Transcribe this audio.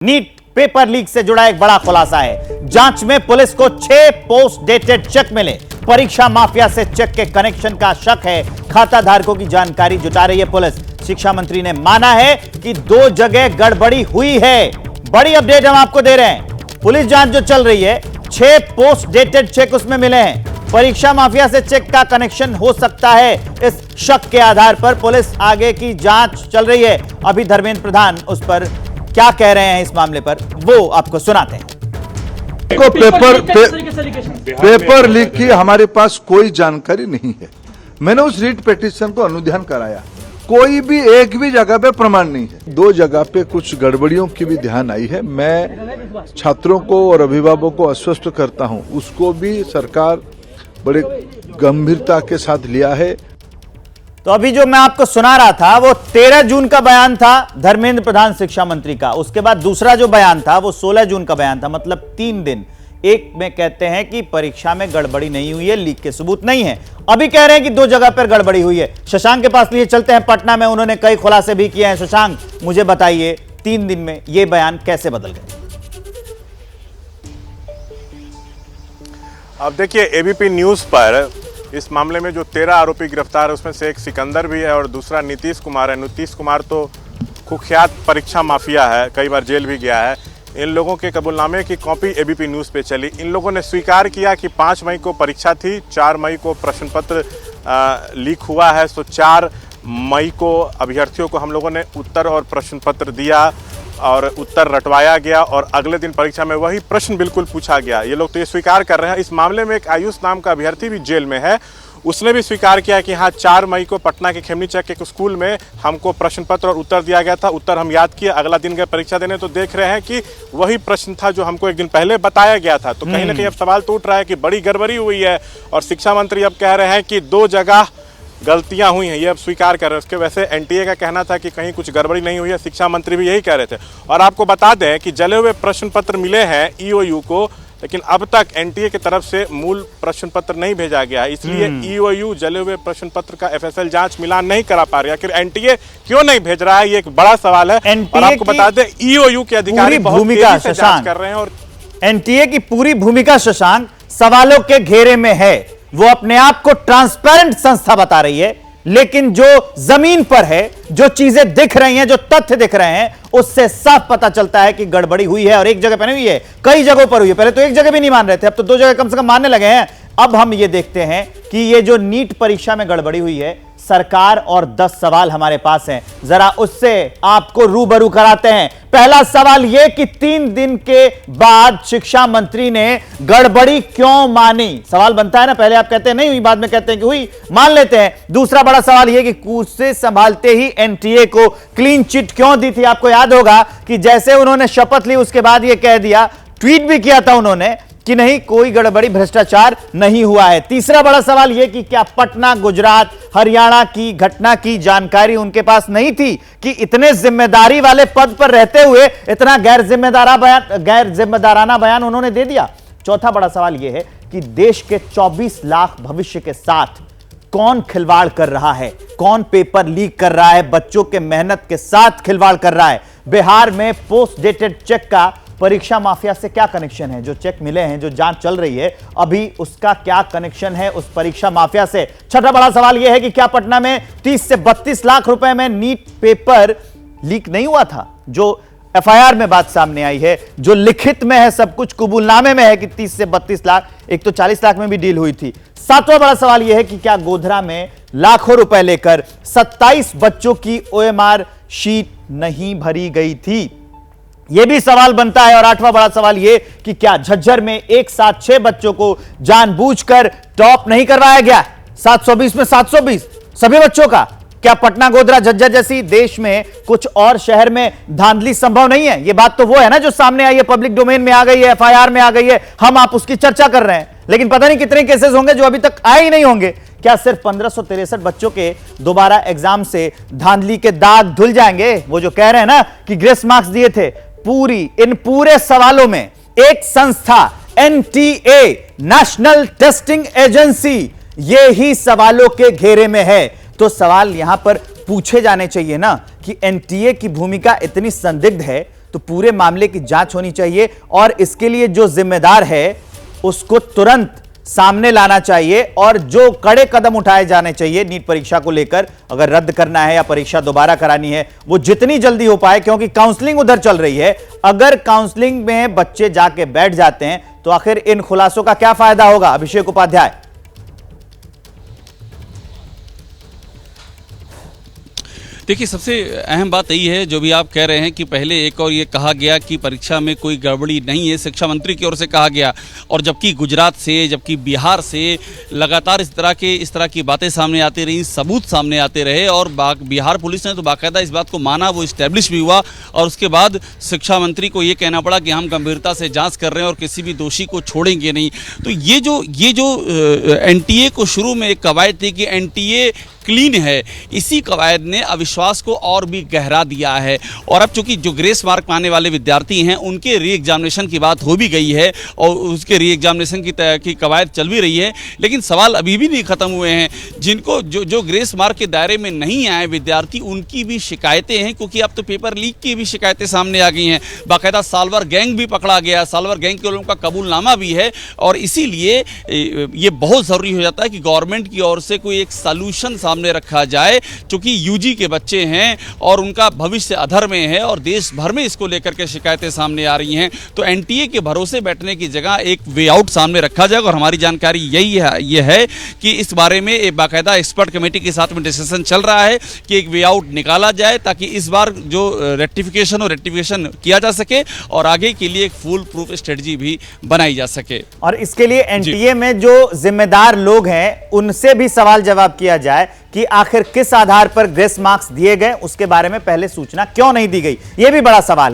NEET paper leak से जुड़ा एक बड़ा खुलासा है। जांच में पुलिस को 6 पोस्ट डेटेड चेक मिले। परीक्षा माफिया से चेक के कनेक्शन का शक है। खाता धारकों की जानकारी जुटा रही है पुलिस। शिक्षा मंत्री ने माना है कि 2 जगह गड़बड़ी हुई है। बड़ी अपडेट हम आपको दे रहे हैं। पुलिस जांच जो चल रही है, 6 पोस्ट डेटेड चेक उसमें मिले हैं। परीक्षा माफिया से चेक का कनेक्शन हो सकता है। इस शक के आधार पर पुलिस आगे की जांच चल रही है। अभी धर्मेंद्र प्रधान उस पर क्या कह रहे हैं इस मामले पर, वो आपको सुनाते हैं। पेपर लीक की हमारे पास कोई जानकारी नहीं है। मैंने उस रीट पिटीशन को अनुध्यान कराया, कोई भी एक भी जगह पे प्रमाण नहीं है। 2 जगह पे कुछ गड़बड़ियों की भी ध्यान आई है। मैं छात्रों को और अभिभावकों को आश्वस्त करता हूं, उसको भी सरकार बड़े गंभीरता के साथ लिया है। तो अभी जो मैं आपको सुना रहा था वो 13 जून का बयान था धर्मेंद्र प्रधान शिक्षा मंत्री का। उसके बाद दूसरा जो बयान था वो 16 जून का बयान था, मतलब 3 दिन। एक में कहते हैं कि परीक्षा में गड़बड़ी नहीं हुई है, लीक के सबूत नहीं है। अभी कह रहे हैं कि 2 जगह पर गड़बड़ी हुई है। शशांक के पास लिए चलते हैं। पटना में उन्होंने कई खुलासे भी किए हैं। शशांक, मुझे बताइए 3 दिन में ये बयान कैसे बदल गए? अब देखिए, एबीपी न्यूज़ पर इस मामले में जो 13 आरोपी गिरफ्तार है उसमें से एक सिकंदर भी है और दूसरा नीतीश कुमार है। नीतीश कुमार तो कुख्यात परीक्षा माफिया है, कई बार जेल भी गया है। इन लोगों के कबूलनामे की कॉपी एबीपी न्यूज़ पे चली। इन लोगों ने स्वीकार किया कि 5 मई को परीक्षा थी, 4 मई को प्रश्न पत्र लीक हुआ है। तो 4 मई को अभ्यर्थियों को हम लोगों ने उत्तर और प्रश्न पत्र दिया और उत्तर रटवाया गया और अगले दिन परीक्षा में वही प्रश्न बिल्कुल पूछा गया। ये लोग तो ये स्वीकार कर रहे हैं। इस मामले में एक आयुष नाम का अभ्यर्थी भी जेल में है। उसने भी स्वीकार किया कि हाँ, 4 मई को पटना के खेमनीचक के एक स्कूल में हमको प्रश्न पत्र और उत्तर दिया गया था। उत्तर हम याद किए, अगला दिन गए परीक्षा देने तो देख रहे हैं कि वही प्रश्न था जो हमको एक दिन पहले बताया गया था। तो कहीं ना कहीं अब सवाल तो उठ रहा है कि बड़ी गड़बड़ी हुई है और शिक्षा मंत्री अब कह रहे हैं कि 2 जगह गलतियां हुई हैं, ये अब स्वीकार कर रहे हैं। उसके वैसे एनटीए का कहना था कि कहीं कुछ गड़बड़ी नहीं हुई है, शिक्षा मंत्री भी यही कह रहे थे। और आपको बता दें कि जले हुए प्रश्न पत्र मिले हैं ईओयू को, लेकिन अब तक एनटीए की तरफ से मूल प्रश्न पत्र नहीं भेजा गया है। इसलिए ईओयू जले हुए प्रश्न पत्र का एफएसएल जांच मिलान नहीं करा पा रही है। आखिर एनटीए क्यों नहीं भेज रहा है, ये एक बड़ा सवाल है। और आपको बता दें, ईओयू के अधिकारी बहुत तेजी से जांच कर रहे हैं और एनटीए की पूरी भूमिका शशांक सवालों के घेरे में है। वो अपने आप को ट्रांसपेरेंट संस्था बता रही है, लेकिन जो जमीन पर है, जो चीजें दिख रही हैं, जो तथ्य दिख रहे हैं, उससे साफ पता चलता है कि गड़बड़ी हुई है। और एक जगह पर नहीं हुई है, कई जगहों पर हुई है। पहले तो एक जगह भी नहीं मान रहे थे, अब तो 2 जगह कम से कम मानने लगे हैं। अब हम ये देखते हैं कि ये जो नीट परीक्षा में गड़बड़ी हुई है, सरकार और 10 सवाल हमारे पास हैं। जरा उससे आपको रूबरू कराते हैं। पहला सवाल यह कि 3 दिन के बाद शिक्षा मंत्री ने गड़बड़ी क्यों मानी? सवाल बनता है ना, पहले आप कहते हैं नहीं हुई, बाद में कहते हैं कि हुई, मान लेते हैं। दूसरा बड़ा सवाल यह कि कुर्सी संभालते ही एनटीए को क्लीन चिट क्यों दी थी? आपको याद होगा कि जैसे उन्होंने शपथ ली उसके बाद यह कह दिया, ट्वीट भी किया था उन्होंने कि नहीं, कोई गड़बड़ी भ्रष्टाचार नहीं हुआ है। तीसरा बड़ा सवाल यह कि क्या पटना, गुजरात, हरियाणा की घटना की जानकारी उनके पास नहीं थी कि इतने जिम्मेदारी वाले पद पर रहते हुए इतना गैर जिम्मेदाराना बयान उन्होंने दे दिया। चौथा बड़ा सवाल यह है कि देश के 24 लाख भविष्य के साथ कौन खिलवाड़ कर रहा है, कौन पेपर लीक कर रहा है, बच्चों के मेहनत के साथ खिलवाड़ कर रहा है। बिहार में पोस्ट डेटेड चेक का परीक्षा माफिया से क्या कनेक्शन है? जो चेक मिले हैं, जो जांच चल रही है, अभी उसका क्या कनेक्शन है उस परीक्षा माफिया से? छठा बड़ा सवाल यह है कि क्या पटना में 30 से 32 लाख रुपए में नीट पेपर लीक नहीं हुआ था? जो एफआईआर में बात सामने आई है, जो लिखित में है, सब कुछ कबूलनामे में है कि 30 से 32 लाख, एक तो 40 लाख में भी डील हुई थी। सातवां बड़ा सवाल यह है कि क्या गोधरा में लाखों रुपए लेकर 27 बच्चों की ओएमआर शीट नहीं भरी गई थी? यह भी सवाल बनता है। और 8वां बड़ा सवाल यह कि क्या झज्जर में एक साथ 6 बच्चों को जानबूझकर टॉप नहीं करवाया गया? 720 में 720 सभी बच्चों का? क्या पटना, गोधरा, झज्जर जैसी देश में कुछ और शहर में धांधली संभव नहीं है? यह बात तो वो है ना जो सामने आई है, पब्लिक डोमेन में आ गई है, एफआईआर में आ गई है, हम आप उसकी चर्चा कर रहे हैं। लेकिन पता नहीं कितने केसेस होंगे जो अभी तक आए ही नहीं होंगे। क्या सिर्फ 1563 बच्चों के दोबारा एग्जाम से धांधली के दाग धुल जाएंगे? वो जो कह रहे हैं ना कि ग्रेस मार्क्स दिए थे, इन पूरे सवालों में एक संस्था एनटीए, नेशनल टेस्टिंग एजेंसी, ये ही सवालों के घेरे में है। तो सवाल यहां पर पूछे जाने चाहिए ना कि एनटीए की भूमिका इतनी संदिग्ध है तो पूरे मामले की जांच होनी चाहिए और इसके लिए जो जिम्मेदार है उसको तुरंत सामने लाना चाहिए और जो कड़े कदम उठाए जाने चाहिए नीट परीक्षा को लेकर, अगर रद्द करना है या परीक्षा दोबारा करानी है वो जितनी जल्दी हो पाए, क्योंकि काउंसलिंग उधर चल रही है। अगर काउंसलिंग में बच्चे जाके बैठ जाते हैं तो आखिर इन खुलासों का क्या फायदा होगा? अभिषेक उपाध्याय। देखिए, सबसे अहम बात यही है जो भी आप कह रहे हैं कि पहले एक और ये कहा गया कि परीक्षा में कोई गड़बड़ी नहीं है, शिक्षा मंत्री की ओर से कहा गया, और जबकि गुजरात से, जबकि बिहार से लगातार इस तरह की बातें सामने आती रही, सबूत सामने आते रहे और बिहार पुलिस ने तो बाकायदा इस बात को माना, वो इस्टेब्लिश भी हुआ और उसके बाद शिक्षा मंत्री को ये कहना पड़ा कि हम गंभीरता से जाँच कर रहे हैं और किसी भी दोषी को छोड़ेंगे नहीं। तो ये जो NTA को शुरू में एक कवायद थी कि NTA क्लीन है, इसी कवायद ने अविश्वास को और भी गहरा दिया है। और अब चूंकि जो ग्रेस मार्क पाने वाले विद्यार्थी हैं उनके री एग्जामिनेशन की बात हो भी गई है और उसके री एग्जामिनेशन की कवायद चल भी रही है, लेकिन सवाल अभी भी नहीं खत्म हुए हैं। जिनको जो ग्रेस मार्क के दायरे में नहीं आए विद्यार्थी, उनकी भी शिकायतें हैं, क्योंकि अब तो पेपर लीक की भी शिकायतें सामने आ गई हैं। बाकायदा सालवर गैंग भी पकड़ा गया, सालवर गैंग के लोगों का कबूलनामा भी है और इसीलिए ये बहुत ज़रूरी हो जाता है कि गवर्नमेंट की ओर से कोई एक सॉल्यूशन सामने रखा जाए, क्योंकि यूजी के बच्चे हैं और उनका भविष्य अधर में है और देश भर में इसको लेकर के शिकायतें सामने आ रही हैं। तो NTA के भरोसे बैठने की जगह एक वे आउट सामने रखा जाएगा और हमारी जानकारी यही है कि इस बारे में एक बाकायदा एक्सपर्ट कमेटी के साथ में डिस्कशन चल रहा है कि एक वे आउट निकाला जाए ताकि इस बार जो रेक्टिफिकेशन किया जा सके और आगे के लिए एक फुल प्रूफ स्ट्रेटजी भी बनाई जा सके। और इसके लिए NTA में जो जिम्मेदार लोग हैं उनसे भी सवाल जवाब किया जाए कि आखिर किस आधार पर ग्रेस मार्क्स दिए गए, उसके बारे में पहले सूचना क्यों नहीं दी गई, यह भी बड़ा सवाल है।